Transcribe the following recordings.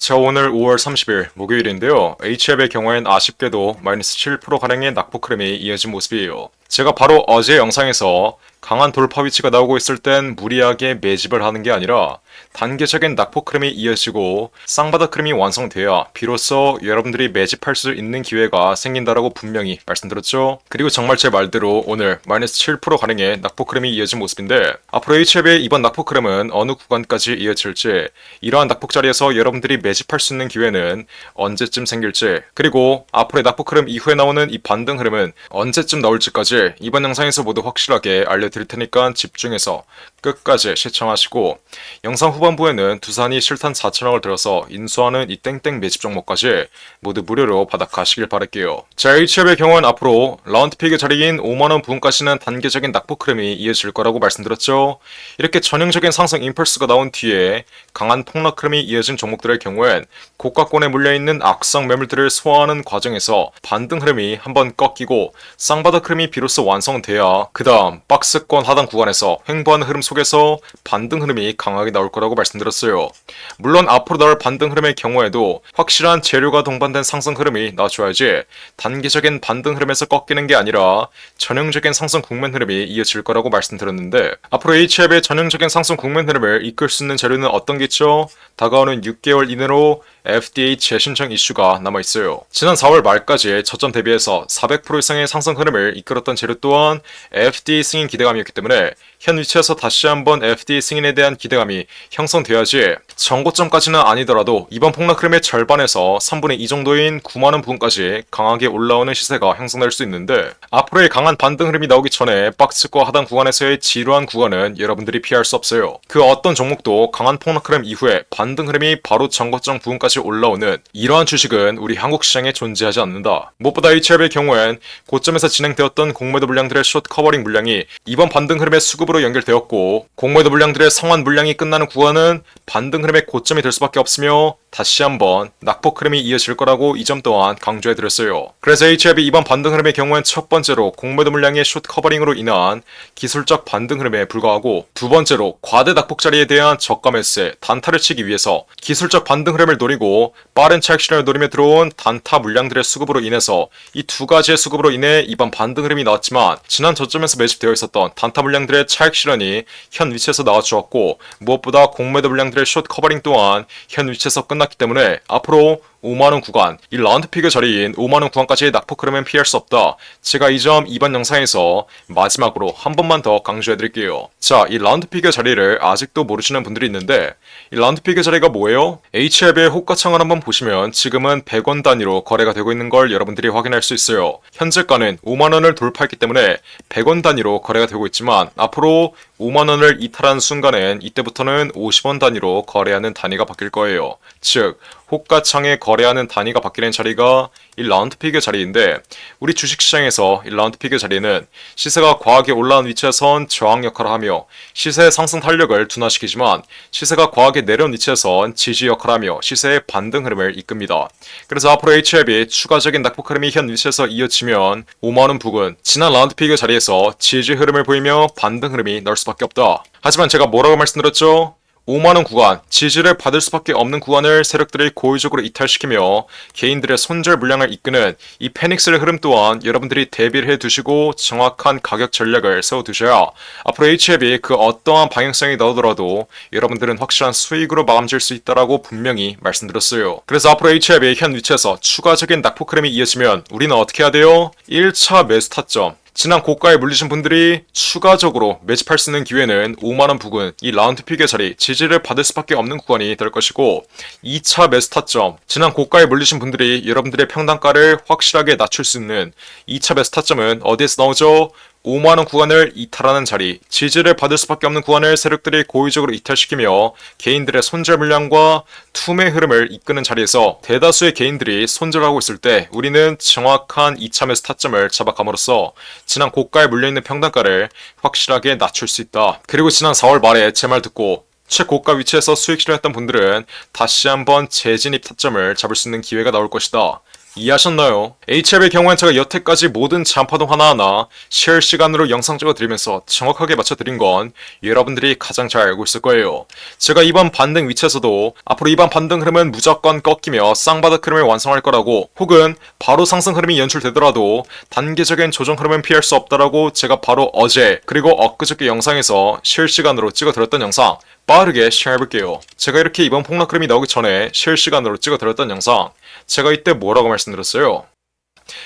자, 오늘 5월 30일 목요일인데요. HF의 경우엔 아쉽게도 마이너스 7%가량의 낙폭 흐름이 이어진 모습이에요. 제가 바로 어제 영상에서 강한 돌파 위치가 나오고 있을 땐 무리하게 매집을 하는 게 아니라 단계적인 낙폭 흐름이 이어지고 쌍바닥 흐름이 완성돼야 비로소 여러분들이 매집할 수 있는 기회가 생긴다라고 분명히 말씀드렸죠. 그리고 정말 제 말대로 오늘 마이너스 7%가량의 낙폭 흐름이 이어진 모습인데 앞으로 HF의 이번 낙폭 흐름은 어느 구간까지 이어질지, 이러한 낙폭 자리에서 여러분들이 매집할 수 있는 기회는 언제쯤 생길지, 그리고 앞으로의 낙폭 흐름 이후에 나오는 이 반등 흐름은 언제쯤 나올지까지 이번 영상에서 모두 확실하게 알려드릴 테니까 집중해서 끝까지 시청하시고, 영상 후반부에는 두산이 실탄 4천억을 들어서 인수하는 이 땡땡 매집 종목까지 모두 무료로 받아가시길 바랄게요. 자, HF의 경우는 앞으로 라운드픽의 자리인 5만원 부근까지는 단계적인 낙폭 흐름이 이어질 거라고 말씀드렸죠. 이렇게 전형적인 상승 임펄스가 나온 뒤에 강한 폭락 흐름이 이어진 종목들의 경우엔 고가권에 물려있는 악성 매물들을 소화하는 과정에서 반등 흐름이 한번 꺾이고 쌍바닥 흐름이 비로소 완성돼야 그 다음 박스권 하단 구간에서 횡보하는 흐름 속에서 반등 흐름이 강하게 나올 거라고 말씀드렸어요. 물론 앞으로 나올 반등 흐름의 경우에도 확실한 재료가 동반된 상승 흐름이 나와줘야지 단기적인 반등 흐름에서 꺾이는 게 아니라 전형적인 상승 국면 흐름이 이어질 거라고 말씀드렸는데, 앞으로 HF의 전형적인 상승 국면 흐름을 이끌 수 있는 재료는 어떤 게 있죠? 다가오는 6개월 이내로 FDA 재신청 이슈가 남아있어요. 지난 4월 말까지 저점 대비해서 400% 이상의 상승 흐름을 이끌었던 재료 또한 FDA 승인 기대감이었기 때문에 현 위치에서 다시 한번 FDA 승인에 대한 기대감이 형성돼야지 전고점까지는 아니더라도 이번 폭락 흐름의 절반에서 3분의 2 정도인 9만원 부근까지 강하게 올라오는 시세가 형성될 수 있는데, 앞으로의 강한 반등 흐름이 나오기 전에 박스권 하단 구간에서의 지루한 구간은 여러분들이 피할 수 없어요. 그 어떤 종목도 강한 폭락 흐름 이후에 반등 흐름이 바로 전고점 부근까지 올라오는 이러한 주식은 우리 한국 시장에 존재하지 않는다. 무엇보다 HF의 경우엔 고점에서 진행되었던 공매도 물량들의 숏 커버링 물량이 이번 반등 흐름의 수급으로 연결되었고, 공매도 물량들의 상환 물량이 끝나는 구간은 반등 흐름의 고점이 될 수밖에 없으며 다시 한번 낙폭 흐름이 이어질 거라고 이 점 또한 강조해드렸어요. 그래서 HF이 이번 반등 흐름의 경우엔 첫 번째로 공매도 물량의 숏 커버링으로 인한 기술적 반등 흐름에 불과하고, 두 번째로 과대 낙폭 자리에 대한 저가 매수에 단타를 치기 위해서 기술적 반등 흐름을 노리고 빠른 차익 실현을 노리며 들어온 단타 물량들의 수급으로 인해서 이 두 가지의 수급으로 인해 이번 반등 흐름이 나왔지만, 지난 저점에서 매집되어 있었던 단타 물량들의 차익 실현이 현 위치에서 나와주었고, 무엇보다 공매도 물량들의 숏 커버링 또한 현 위치에서 끝났기 때문에 앞으로 5만원 구간, 이 라운드픽의 자리인 5만원 구간까지의 낙폭 흐름은 피할 수 없다. 제가 이 점 이번 영상에서 마지막으로 한 번만 더 강조해드릴게요. 자, 이 라운드픽의 자리를 아직도 모르시는 분들이 있는데, 이 라운드픽의 자리가 뭐예요? HF의 호가창을 한번 보시면 지금은 100원 단위로 거래가 되고 있는 걸 여러분들이 확인할 수 있어요. 현재가는 5만원을 돌파했기 때문에 100원 단위로 거래가 되고 있지만, 앞으로 5만원을 이탈하는 순간엔 이때부터는 50원 단위로 거래하는 단위가 바뀔 거예요. 즉, 호가창에 거래하는 단위가 바뀌는 자리가 이 라운드픽의 자리인데, 우리 주식시장에서 이 라운드픽의 자리는 시세가 과하게 올라온 위치에선 저항 역할을 하며 시세의 상승 탄력을 둔화시키지만, 시세가 과하게 내려온 위치에선 지지 역할을 하며 시세의 반등 흐름을 이끕니다. 그래서 앞으로 HF이 추가적인 낙폭 흐름이 현 위치에서 이어지면 5만원 부근, 지난 라운드픽의 자리에서 지지 흐름을 보이며 반등 흐름이 나올 수밖에 없다. 하지만 제가 뭐라고 말씀드렸죠? 5만원 구간, 지지를 받을 수밖에 없는 구간을 세력들이 고의적으로 이탈시키며 개인들의 손절 물량을 이끄는 이 패닉셀 흐름 또한 여러분들이 대비를 해두시고 정확한 가격 전략을 세워두셔야 앞으로 HF이 그 어떠한 방향성이 나오더라도 여러분들은 확실한 수익으로 마감질 수 있다라고 분명히 말씀드렸어요. 그래서 앞으로 HF이 현 위치에서 추가적인 낙폭 흐름이 이어지면 우리는 어떻게 해야 돼요? 1차 매수 타점, 지난 고가에 물리신 분들이 추가적으로 매집할 수 있는 기회는 5만원 부근, 이 라운드픽의 자리, 지지를 받을 수밖에 없는 구간이 될 것이고, 2차 매수 타점, 지난 고가에 물리신 분들이 여러분들의 평단가를 확실하게 낮출 수 있는 2차 매수 타점은 어디에서 나오죠? 5만원 구간을 이탈하는 자리, 지지를 받을 수밖에 없는 구간을 세력들이 고의적으로 이탈시키며 개인들의 손절 물량과 투매 흐름을 이끄는 자리에서 대다수의 개인들이 손절하고 있을 때 우리는 정확한 2차 매수 타점을 잡아감으로써 지난 고가에 물려있는 평단가를 확실하게 낮출 수 있다. 그리고 지난 4월 말에 제 말 듣고 최고가 위치에서 수익 실현했던 분들은 다시 한번 재진입 타점을 잡을 수 있는 기회가 나올 것이다. 이해하셨나요? HL의 경우엔 제가 여태까지 모든 잔파동 하나하나 실시간으로 영상 찍어드리면서 정확하게 맞춰드린 건 여러분들이 가장 잘 알고 있을 거예요. 제가 이번 반등 위치에서도 앞으로 이번 반등 흐름은 무조건 꺾이며 쌍바닥 흐름을 완성할 거라고, 혹은 바로 상승 흐름이 연출되더라도 단기적인 조정 흐름은 피할 수 없다라고 제가 바로 어제 그리고 엊그저께 영상에서 실시간으로 찍어드렸던 영상 빠르게 시청해볼게요. 제가 이렇게 이번 폭락 흐름이 나오기 전에 실시간으로 찍어드렸던 영상, 제가 이때 뭐라고 말씀드렸어요?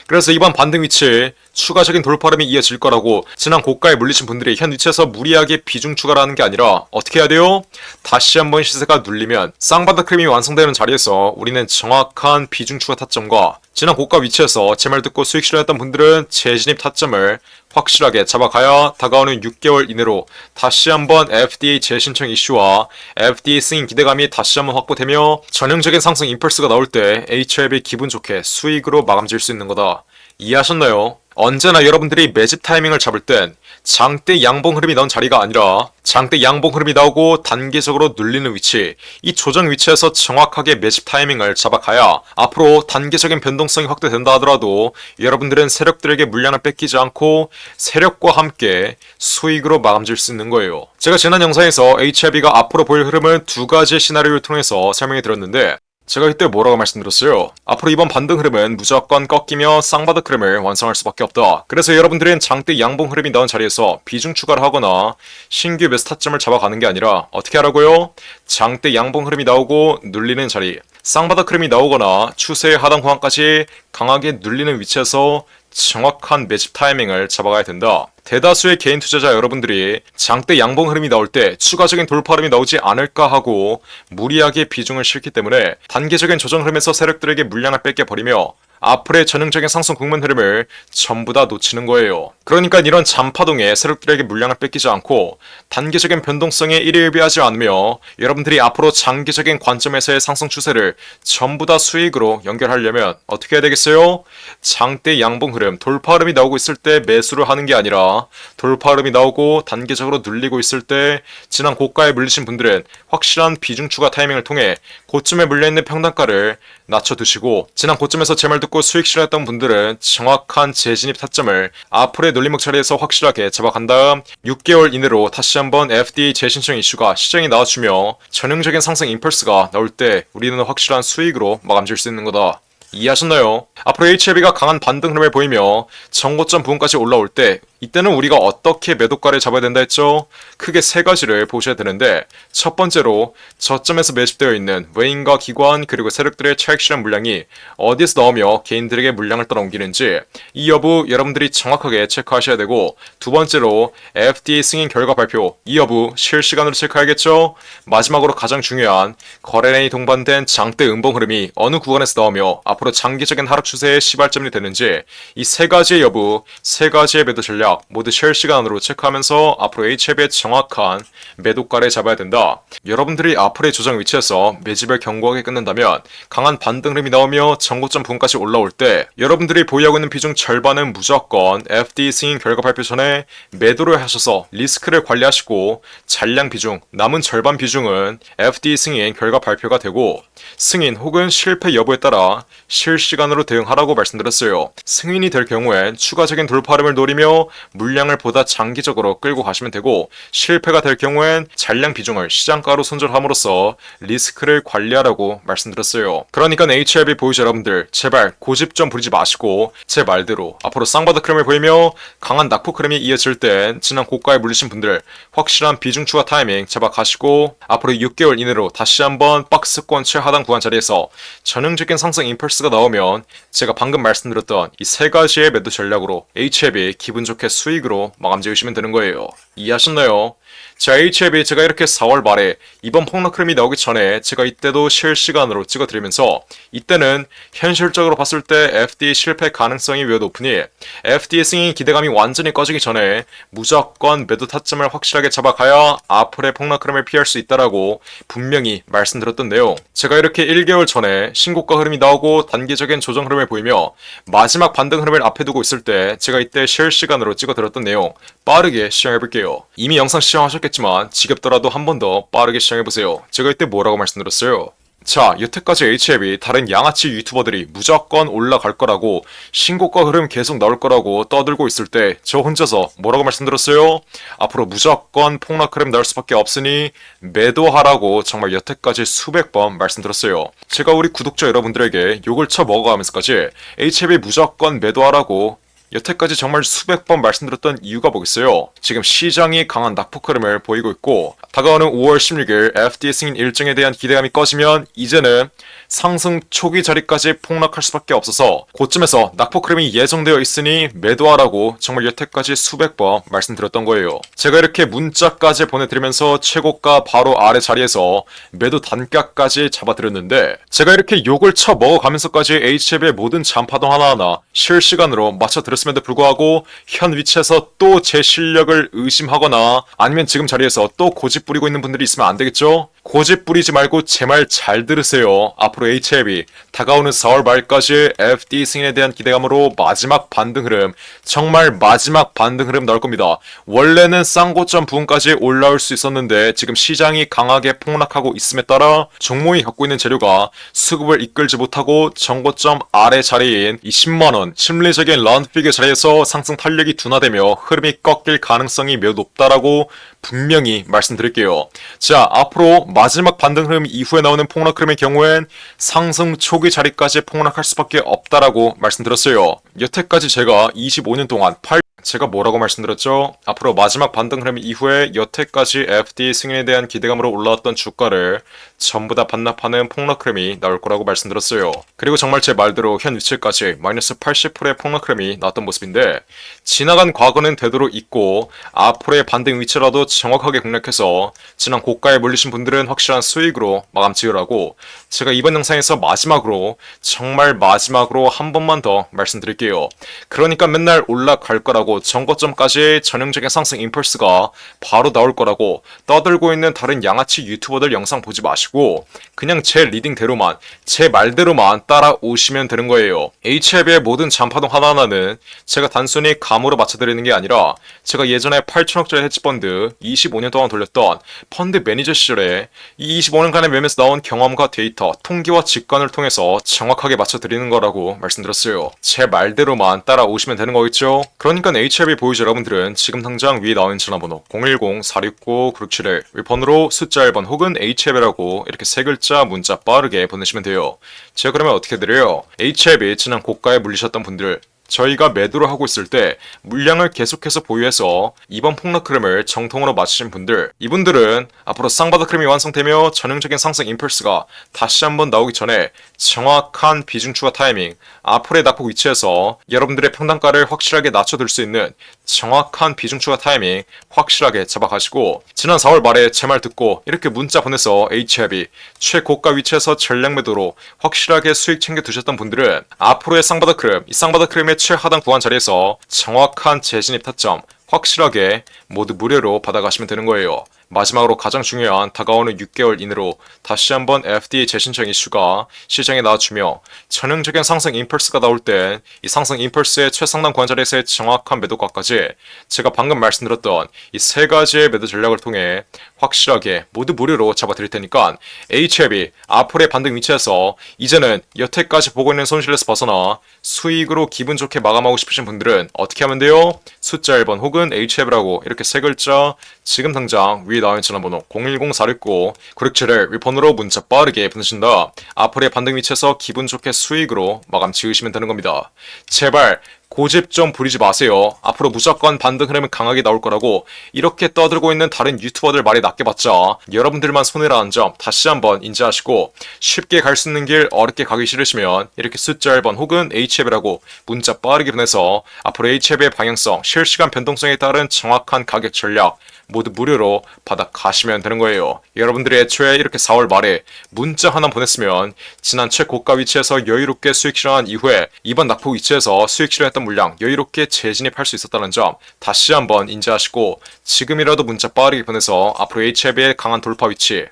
그래서 이번 반등 위치 추가적인 돌파름이 이어질 거라고, 지난 고가에 물리신 분들이 현 위치에서 무리하게 비중 추가를 하는 게 아니라 어떻게 해야 돼요? 다시 한번 시세가 눌리면 쌍바닥 흐름이 완성되는 자리에서 우리는 정확한 비중 추가 타점과 지난 고가 위치에서 제 말 듣고 수익 실현했던 분들은 재진입 타점을 확실하게 잡아가야 다가오는 6개월 이내로 다시 한번 FDA 재신청 이슈와 FDA 승인 기대감이 다시 한번 확보되며 전형적인 상승 임펄스가 나올 때 HLB 기분 좋게 수익으로 마감 지을 수 있는 거다. 이해하셨나요? 언제나 여러분들이 매집 타이밍을 잡을 땐 장대 양봉 흐름이 나온 자리가 아니라 장대 양봉 흐름이 나오고 단기적으로 눌리는 위치, 이 조정 위치에서 정확하게 매집 타이밍을 잡아가야 앞으로 단기적인 변동성이 확대된다 하더라도 여러분들은 세력들에게 물량을 뺏기지 않고 세력과 함께 수익으로 마감 지을 수 있는 거예요. 제가 지난 영상에서 HLB가 앞으로 보일 흐름은 두 가지의 시나리오를 통해서 설명해 드렸는데, 제가 이때 뭐라고 말씀드렸어요? 앞으로 이번 반등 흐름은 무조건 꺾이며 쌍바닥 흐름을 완성할 수밖에 없다. 그래서 여러분들은 장대 양봉 흐름이 나온 자리에서 비중 추가를 하거나 신규 매수 타점을 잡아가는 게 아니라 어떻게 하라고요? 장대 양봉 흐름이 나오고 눌리는 자리, 쌍바닥 흐름이 나오거나 추세의 하단 구간까지 강하게 눌리는 위치에서 정확한 매집 타이밍을 잡아가야 된다. 대다수의 개인 투자자 여러분들이 장대 양봉 흐름이 나올 때 추가적인 돌파 흐름이 나오지 않을까 하고 무리하게 비중을 싣기 때문에 단기적인 조정 흐름에서 세력들에게 물량을 뺏겨버리며 앞으로의 전형적인 상승 국면 흐름을 전부 다 놓치는 거예요. 그러니까 이런 잔파동에 세력들에게 물량을 뺏기지 않고 단기적인 변동성에 일일비하지 않으며 여러분들이 앞으로 장기적인 관점에서의 상승 추세를 전부 다 수익으로 연결하려면 어떻게 해야 되겠어요? 장대 양봉 흐름, 돌파 흐름이 나오고 있을 때 매수를 하는 게 아니라 돌파 흐름이 나오고 단기적으로 눌리고 있을 때 지난 고가에 물리신 분들은 확실한 비중 추가 타이밍을 통해 고점에 물려있는 평단가를 낮춰두시고, 지난 고점에서 제 말 듣고 수익 실현했던 분들은 정확한 재진입 타점을 앞으로의 눌림목 자리에서 확실하게 잡아간 다음 6개월 이내로 다시 한번 FDA 재신청 이슈가 시장에 나와주며 전형적인 상승 임펄스가 나올 때 우리는 확실한 수익으로 마감 지을 수 있는 거다. 이해하셨나요? 앞으로 HLB가 강한 반등 흐름을 보이며 정고점 부근까지 올라올 때 이때는 우리가 어떻게 매도가를 잡아야 된다 했죠? 크게 세 가지를 보셔야 되는데, 첫 번째로 저점에서 매집되어 있는 외인과 기관 그리고 세력들의 차익 실현 물량이 어디에서 나오며 개인들에게 물량을 따라옮기는지 이 여부 여러분들이 정확하게 체크하셔야 되고, 두 번째로 FDA 승인 결과 발표, 이 여부 실시간으로 체크해야겠죠? 마지막으로 가장 중요한 거래량이 동반된 장대 음봉 흐름이 어느 구간에서 나오며 앞으로 장기적인 하락 추세의 시발점이 되는지, 이 세 가지의 여부, 세 가지의 매도 전략 모두 실시간으로 체크하면서 앞으로 HLB의 정확한 매도가를 잡아야 된다. 여러분들이 앞으로의 조정 위치에서 매집을 견고하게 끊는다면 강한 반등 흐름이 나오며 정고점 부근까지 올라올 때 여러분들이 보유하고 있는 비중 절반은 무조건 FDA 승인 결과 발표 전에 매도를 하셔서 리스크를 관리하시고, 잔량 비중, 남은 절반 비중은 FDA 승인 결과 발표가 되고 승인 혹은 실패 여부에 따라 실시간으로 대응하라고 말씀드렸어요. 승인이 될 경우엔 추가적인 돌파 흐름을 노리며 물량을 보다 장기적으로 끌고 가시면 되고, 실패가 될 경우엔 잔량 비중을 시장가로 손절함으로써 리스크를 관리하라고 말씀드렸어요. 그러니까 HLB 보유자 여러분들 제발 고집 좀 부리지 마시고 제 말대로 앞으로 쌍바닥 흐름을 보이며 강한 낙폭 흐름이 이어질 땐 지난 고가에 물리신 분들 확실한 비중 추가 타이밍 잡아가시고 앞으로 6개월 이내로 다시 한번 박스권 최하단 구간 자리에서 전형적인 상승 임펄스가 나오면 제가 방금 말씀드렸던 이 세 가지의 매도 전략으로 HLB 기분 좋게 수익으로 마감 지으시면 되는 거예요. 이해하셨나요? 자, HLB 제가 이렇게 4월 말에 이번 폭락 흐름이 나오기 전에 제가 이때도 실시간으로 찍어드리면서 이때는 현실적으로 봤을 때 FDA 실패 가능성이 매우 높으니 FDA 승인 기대감이 완전히 꺼지기 전에 무조건 매도 타점을 확실하게 잡아가야 앞으로의 폭락 흐름을 피할 수 있다라고 분명히 말씀드렸던 내용, 제가 이렇게 1개월 전에 신고가 흐름이 나오고 단기적인 조정 흐름을 보이며 마지막 반등 흐름을 앞에 두고 있을 때 제가 이때 실시간으로 찍어드렸던 내용 빠르게 시청해볼게요. 이미 영상 시청하셨겠지만 지겹더라도 한 번 더 빠르게 시청해보세요. 제가 이때 뭐라고 말씀드렸어요? 자, 여태까지 HL이 다른 양아치 유튜버들이 무조건 올라갈 거라고 신고가 흐름 계속 나올 거라고 떠들고 있을 때 저 혼자서 뭐라고 말씀드렸어요? 앞으로 무조건 폭락 흐름 나올 수밖에 없으니 매도하라고 정말 여태까지 수백 번 말씀드렸어요. 제가 우리 구독자 여러분들에게 욕을 쳐먹어가면서까지 HL이 무조건 매도하라고 여태까지 정말 수백 번 말씀드렸던 이유가 뭐겠어요? 지금 시장이 강한 낙폭 흐름을 보이고 있고 다가오는 5월 16일 FD 승인 일정에 대한 기대감이 꺼지면 이제는 상승 초기 자리까지 폭락할 수밖에 없어서 고점에서 낙폭 흐름이 예정되어 있으니 매도하라고 정말 여태까지 수백 번 말씀드렸던 거예요. 제가 이렇게 문자까지 보내드리면서 최고가 바로 아래 자리에서 매도 단가까지 잡아드렸는데 제가 이렇게 욕을 쳐먹어가면서까지 HF의 모든 잔파동 하나하나 실시간으로 맞춰드렸음에도 불구하고 현 위치에서 또 제 실력을 의심하거나 아니면 지금 자리에서 또 고집 부리고 있는 분들이 있으면 안 되겠죠? 고집 부리지 말고 제 말 잘 들으세요. 앞으로 HL이 다가오는 4월 말까지 FD 승인에 대한 기대감으로 마지막 반등 흐름, 정말 마지막 반등 흐름 나올 겁니다. 원래는 쌍고점 부근까지 올라올 수 있었는데 지금 시장이 강하게 폭락하고 있음에 따라 종목이 갖고 있는 재료가 수급을 이끌지 못하고 정고점 아래 자리인 이 10만원 심리적인 라운드픽의 자리에서 상승 탄력이 둔화되며 흐름이 꺾일 가능성이 매우 높다라고 분명히 말씀드릴게요. 자, 앞으로 마지막 반등 흐름 이후에 나오는 폭락 흐름의 경우엔 상승 초기 자리까지 폭락할 수밖에 없다라고 말씀드렸어요. 여태까지 제가 25년 동안 제가 뭐라고 말씀드렸죠? 앞으로 마지막 반등 흐름 이후에 여태까지 FD 승인에 대한 기대감으로 올라왔던 주가를 전부 다 반납하는 폭락 흐름이 나올 거라고 말씀드렸어요. 그리고 정말 제 말대로 현 위치까지 마이너스 80%의 폭락 흐름이 나왔던 모습인데 지나간 과거는 되도록 잊고 앞으로의 반등 위치라도 정확하게 공략해서 지난 고가에 몰리신 분들은 확실한 수익으로 마감 지으라고 제가 이번 영상에서 마지막으로 정말 마지막으로 한 번만 더 말씀드릴게요. 그러니까 맨날 올라갈 거라고 전고점까지 전형적인 상승 임펄스가 바로 나올 거라고 떠들고 있는 다른 양아치 유튜버들 영상 보지 마시고 그냥 제 리딩대로만 제 말대로만 따라오시면 되는 거예요. HL의 모든 잔파동 하나하나는 제가 단순히 감으로 맞춰드리는 게 아니라 제가 예전에 8천억짜리 헤지펀드 25년 동안 돌렸던 펀드 매니저 시절에 이 25년간의 매매에서 나온 경험과 데이터, 통계와 직관을 통해서 정확하게 맞춰드리는 거라고 말씀드렸어요. 제 말대로만 따라오시면 되는 거겠죠? 그러니까 HLB 보유자 여러분들은 지금 당장 위에 나와 있는 전화번호 010-469-9671 번호로 숫자 1번 혹은 HLB라고 이렇게 세 글자 문자 빠르게 보내시면 돼요. 제가 그러면 어떻게 드려요? HLB 지난 고가에 물리셨던 분들 저희가 매도를 하고 있을 때 물량을 계속해서 보유해서 이번 폭락 흐름을 정통으로 맞추신 분들 이분들은 앞으로 쌍바닥 흐름이 완성되며 전형적인 상승 임펄스가 다시 한번 나오기 전에 정확한 비중 추가 타이밍 앞으로의 낙폭 위치에서 여러분들의 평단가를 확실하게 낮춰둘 수 있는 정확한 비중 추가 타이밍 확실하게 잡아가시고 지난 4월 말에 제 말 듣고 이렇게 문자 보내서 HLB 최고가 위치에서 전략 매도로 확실하게 수익 챙겨 두셨던 분들은 앞으로의 쌍바닥 흐름 이 쌍바닥 흐름의 최하단 구간 자리에서 정확한 재진입 타점 확실하게 모두 무료로 받아가시면 되는 거예요. 마지막으로 가장 중요한 다가오는 6개월 이내로 다시 한번 FDA 재신청 이슈가 시장에 나와주며 전형적인 상승 임펄스가 나올 땐 이 상승 임펄스의 최상단 구간 자리에서의 정확한 매도가까지 제가 방금 말씀드렸던 이 세 가지의 매도 전략을 통해 확실하게 모두 무료로 잡아드릴 테니까 HLB 앞으로의 반등 위치에서 이제는 여태까지 보고 있는 손실에서 벗어나 수익으로 기분 좋게 마감하고 싶으신 분들은 어떻게 하면 돼요? 숫자 1번 혹은 HLB라고 이렇게 세 글자 지금 당장 위에 나와 있는 전화번호 010-469-9671 번호로 문자 빠르게 보내신다. 앞으로의 반등 위치에서 기분 좋게 수익으로 마감 지으시면 되는 겁니다. 제발 고집 좀 부리지 마세요. 앞으로 무조건 반등 흐름은 강하게 나올 거라고 이렇게 떠들고 있는 다른 유튜버들 말이 낫게봤자 여러분들만 손해라는 점 다시 한번 인지하시고 쉽게 갈 수 있는 길 어렵게 가기 싫으시면 이렇게 숫자 1번 혹은 HLB라고 문자 빠르게 보내서 앞으로 HLB의 방향성, 실시간 변동성에 따른 정확한 가격 전략 모두 무료로 받아 가시면 되는 거예요. 여러분들이 애초에 이렇게 4월 말에 문자 하나 보냈으면 지난 최고가 위치에서 여유롭게 수익 실현한 이후에 이번 낙폭 위치에서 수익 실현했던 물량 여유롭게 재진입할 수 있었다는 점 다시 한번 인지하시고 지금이라도 문자 빠르게 보내서 앞으로 HLB의 강한 돌파 위치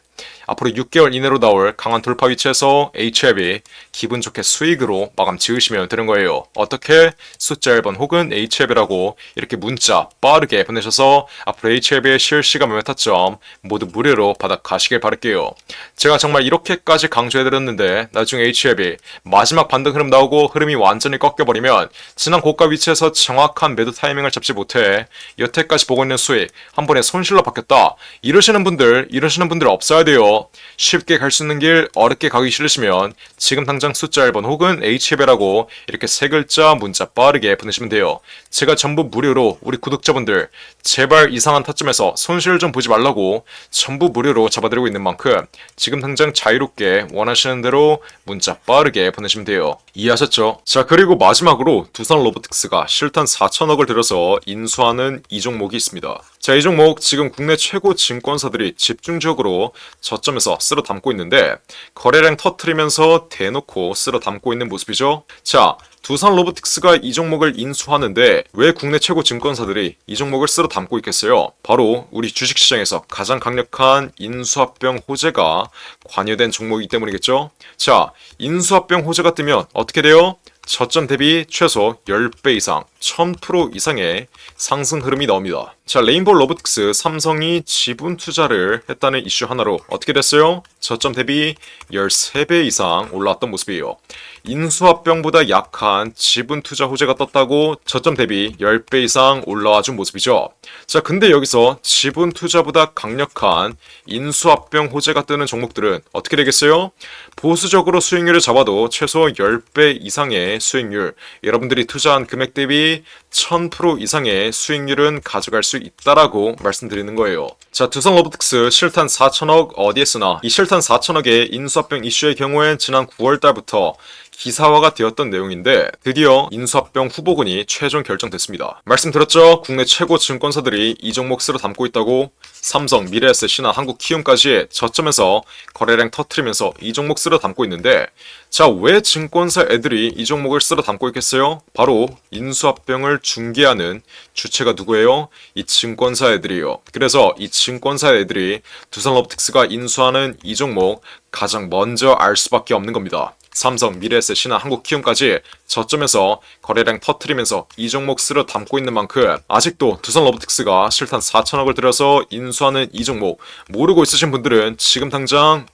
앞으로 6개월 이내로 나올 강한 돌파 위치에서 HLB 기분 좋게 수익으로 마감 지으시면 되는 거예요. 어떻게? 숫자 1번 혹은 HLB라고 이렇게 문자 빠르게 보내셔서 앞으로 HLB의 실시간 매매 타점 모두 무료로 받아 가시길 바랄게요. 제가 정말 이렇게까지 강조해드렸는데 나중에 HLB 마지막 반등 흐름 나오고 흐름이 완전히 꺾여버리면 지난 고가 위치에서 정확한 매도 타이밍을 잡지 못해 여태까지 보고 있는 수익 한 번에 손실로 바뀌었다. 이러시는 분들 없어야 돼요. 쉽게 갈 수 있는 길 어렵게 가기 싫으시면 지금 당장 숫자 1번 혹은 HLB라고 이렇게 세 글자 문자 빠르게 보내시면 돼요. 제가 전부 무료로 우리 구독자분들 제발 이상한 타점에서 손실 좀 보지 말라고 전부 무료로 잡아드리고 있는 만큼 지금 당장 자유롭게 원하시는 대로 문자 빠르게 보내시면 돼요. 이해하셨죠? 자, 그리고 마지막으로 두산 로보틱스가 실탄 4천억을 들여서 인수하는 이 종목이 있습니다. 자, 이 종목 지금 국내 최고 증권사들이 집중적으로 저점에서 쓸어 담고 있는데 거래량 터트리면서 대놓고 쓸어 담고 있는 모습이죠. 자, 두산 로보틱스가 이 종목을 인수하는데 왜 국내 최고 증권사들이 이 종목을 쓸어 담고 있겠어요? 바로 우리 주식시장에서 가장 강력한 인수합병 호재가 관여된 종목이기 때문이겠죠? 자, 인수합병 호재가 뜨면 어떻게 돼요? 저점 대비 최소 10배 이상, 1000% 이상의 상승 흐름이 나옵니다. 자, 레인보우 로보틱스 삼성이 지분 투자를 했다는 이슈 하나로 어떻게 됐어요? 저점 대비 13배 이상 올라왔던 모습이에요. 인수합병보다 약한 지분 투자 호재가 떴다고 저점 대비 10배 이상 올라와 준 모습이죠. 자, 근데 여기서 지분 투자보다 강력한 인수합병 호재가 뜨는 종목들은 어떻게 되겠어요? 보수적으로 수익률을 잡아도 최소 10배 이상의 수익률, 여러분들이 투자한 금액 대비 1000% 이상의 수익률은 가져갈 수 있다라고 말씀드리는 거예요. 자, 두산 로보틱스 실탄 4천억 어디에 쓰나? 이 실탄 4천억의 인수합병 이슈의 경우엔 지난 9월 달부터 기사화가 되었던 내용인데 드디어 인수합병 후보군이 최종 결정됐습니다. 말씀드렸죠? 국내 최고 증권사들이 이 종목 쓸어 담고 있다고. 삼성, 미래에셋이나 한국키움까지 저점에서 거래량 터트리면서 이 종목 쓸어 담고 있는데 자, 왜 증권사 애들이 이 종목을 쓸어 담고 있겠어요? 바로 인수합병을 중개하는 주체가 누구예요? 이 증권사 애들이에요. 그래서 이 증권사 애들이 두산 로보틱스가 인수하는 이 종목 가장 먼저 알 수밖에 없는 겁니다. 삼성, 미래에셋이나 한국키움까지 저점에서 거래량 터트리면서 이 종목 쓸어 담고 있는 만큼 아직도 두산 로보틱스가 실탄 4천억을 들여서 인수하는 이 종목 모르고 있으신 분들은 지금 당장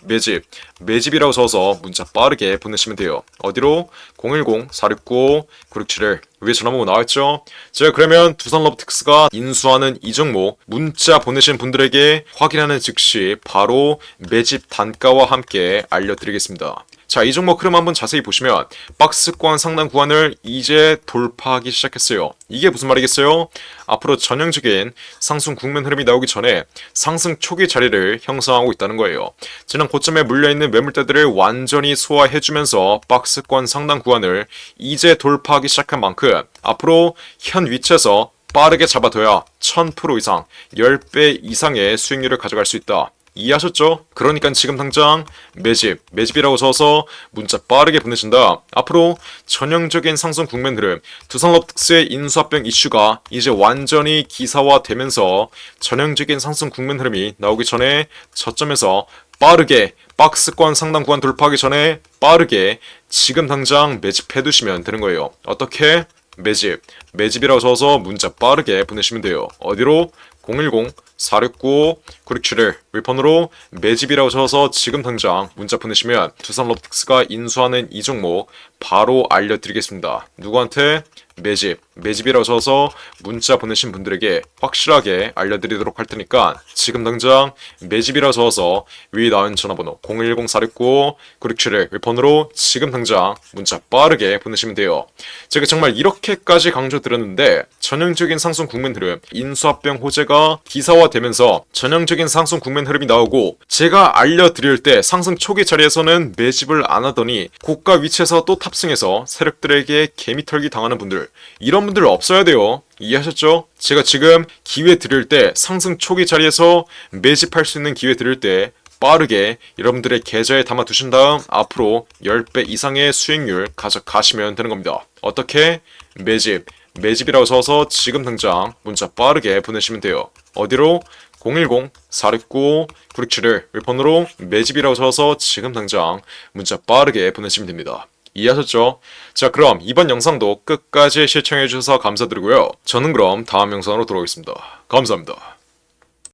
매집이라고 적어서 문자 빠르게 보내시면 돼요. 어디로? 010-469-9671 위에 전화번호 나와있죠? 제가 그러면 두산 로보틱스가 인수하는 이 종목 문자 보내신 분들에게 확인하는 즉시 바로 매집 단가와 함께 알려드리겠습니다. 자, 이 종목 흐름 한번 자세히 보시면 박스권 상단 구간을 이제 돌파하기 시작했어요. 이게 무슨 말이겠어요? 앞으로 전형적인 상승 국면 흐름이 나오기 전에 상승 초기 자리를 형성하고 있다는 거예요. 지난 고점에 물려있는 매물대들을 완전히 소화해주면서 박스권 상단 구간을 이제 돌파하기 시작한 만큼 앞으로 현 위치에서 빠르게 잡아둬야 1000% 이상, 10배 이상의 수익률을 가져갈 수 있다. 이해하셨죠? 그러니까 지금 당장 매집이라고 써서 문자 빠르게 보내신다. 앞으로 전형적인 상승 국면 흐름, 두산 로보틱스의 인수합병 이슈가 이제 완전히 기사화되면서 전형적인 상승 국면 흐름이 나오기 전에 저점에서 빠르게 박스권 상단 구간 돌파하기 전에 빠르게 지금 당장 매집해 두시면 되는 거예요. 어떻게? 매집이라고 써서 문자 빠르게 보내시면 돼요. 어디로? 010-469-9671 윗번호로 매집이라고 적어서 지금 당장 문자 보내시면 두산 로보틱스가 인수하는 이 종목 바로 알려드리겠습니다. 누구한테? 매집이라고 적어서 문자 보내신 분들에게 확실하게 알려드리도록 할 테니까 지금 당장 매집이라고 적어서 위에 나온 전화번호 010-469-9671 윗번호로 지금 당장 문자 빠르게 보내시면 돼요. 제가 정말 이렇게까지 강조드렸는데 전형적인 상승 국면 흐름, 인수합병 호재가 기사화되면서 전형적인 상승 국면 흐름이 나오고 제가 알려드릴 때 상승 초기 자리에서는 매집을 안 하더니 고가 위치에서 또 탑승해서 세력들에게 개미털기 당하는 분들, 이런 분들 없어야 돼요. 이해하셨죠? 제가 지금 기회 드릴 때 상승 초기 자리에서 매집할 수 있는 기회 드릴 때 빠르게 여러분들의 계좌에 담아 두신 다음 앞으로 10배 이상의 수익률 가져가시면 되는 겁니다. 어떻게? 매집이라고 써서 지금 당장 문자 빠르게 보내시면 돼요. 어디로? 010-469-9671 웹폰으로 매집이라고 적어서 지금 당장 문자 빠르게 보내시면 됩니다. 이해하셨죠? 자, 그럼 이번 영상도 끝까지 시청해주셔서 감사드리고요. 저는 그럼 다음 영상으로 돌아오겠습니다. 감사합니다.